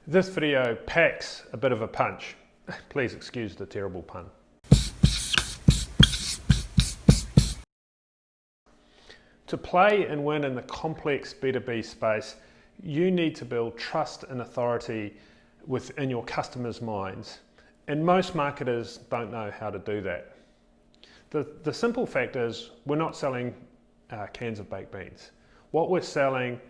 This video packs a bit of a punch. Please excuse the terrible pun. To play and win in the complex B2B space, you need to build trust and authority within your customers' minds. And most marketers don't know how to do that. The simple fact is we're not selling cans of baked beans. What we're selling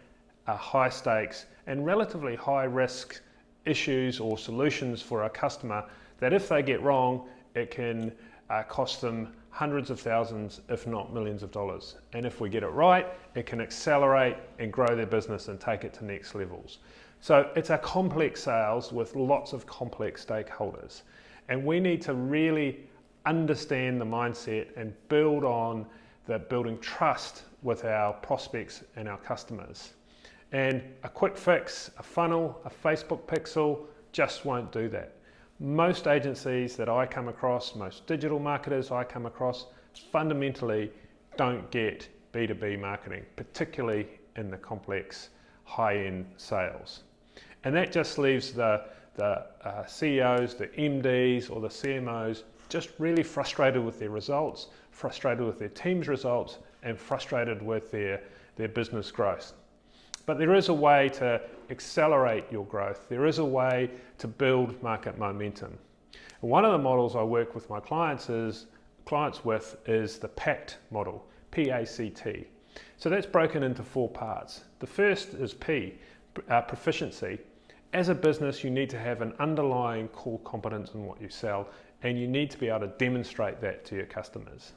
are high stakes and relatively high risk issues or solutions for our customer that if they get wrong, it can cost them hundreds of thousands, if not millions of dollars. And if we get it right, it can accelerate and grow their business and take it to next levels. So it's a complex sales with lots of complex stakeholders. And we need to really understand the mindset and build on building trust with our prospects and our customers. And a quick fix, a funnel, a Facebook pixel just won't do that. Most agencies that I come across, most digital marketers I come across, fundamentally don't get B2B marketing, particularly in the complex high-end sales. And that just leaves the CEOs, the MDs or the CMOs just really frustrated with their results, frustrated with their team's results, and frustrated with their business growth. But there is a way to accelerate your growth. There is a way to build market momentum. And one of the models I work with my clients with is the PACT model, P-A-C-T. So that's broken into 4 parts. The first is P, proficiency. As a business, you need to have an underlying core competence in what you sell, and you need to be able to demonstrate that to your customers.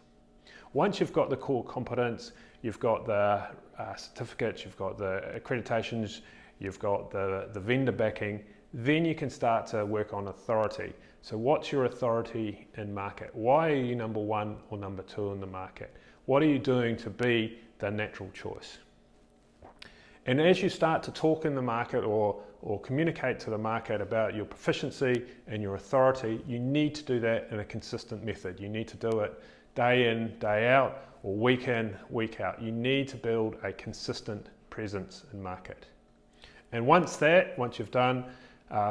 Once you've got the core competence, you've got the certificates, you've got the accreditations, you've got the vendor backing, then you can start to work on authority. So what's your authority in market? Why are you number 1 or number 2 in the market? What are you doing to be the natural choice? And as you start to talk in the market or communicate to the market about your proficiency and your authority, you need to do that in a consistent method. You need to do it day in, day out, or week in, week out. You need to build a consistent presence in market. And once you've done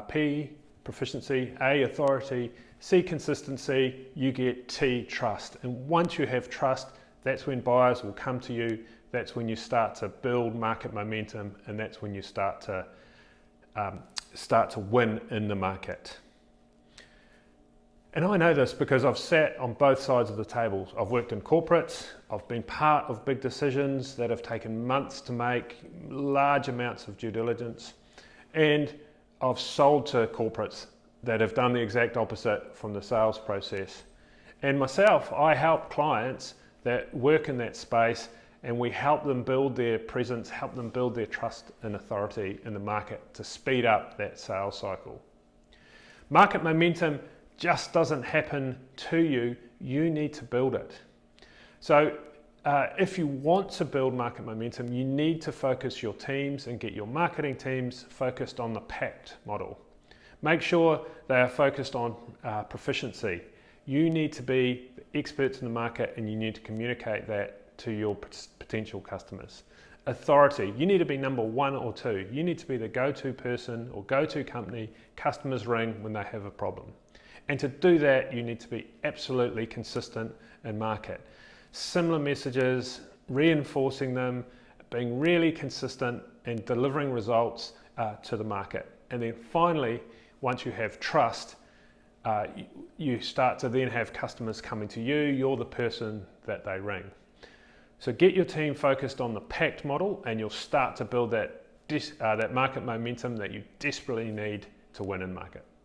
P, proficiency, A, authority, C, consistency, you get T, trust. And once you have trust, that's when buyers will come to you. That's when you start to build market momentum, and that's when you start to win in the market. And I know this because I've sat on both sides of the table. I've worked in corporates, I've been part of big decisions that have taken months to make, large amounts of due diligence, and I've sold to corporates that have done the exact opposite from the sales process. And myself, I help clients that work in that space, and we help them build their presence, help them build their trust and authority in the market to speed up that sales cycle. Market momentum just doesn't happen to you, you need to build it. So if you want to build market momentum, you need to focus your teams and get your marketing teams focused on the PACT model. Make sure they are focused on proficiency. You need to be experts in the market and you need to communicate that to your potential customers. Authority, you need to be number 1 or 2. You need to be the go-to person or go-to company customers ring when they have a problem. And to do that, you need to be absolutely consistent in market. Similar messages, reinforcing them, being really consistent and delivering results to the market. And then finally, once you have trust, you start to then have customers coming to you. You're the person that they ring. So get your team focused on the PACT model and you'll start to build that market momentum that you desperately need to win in market.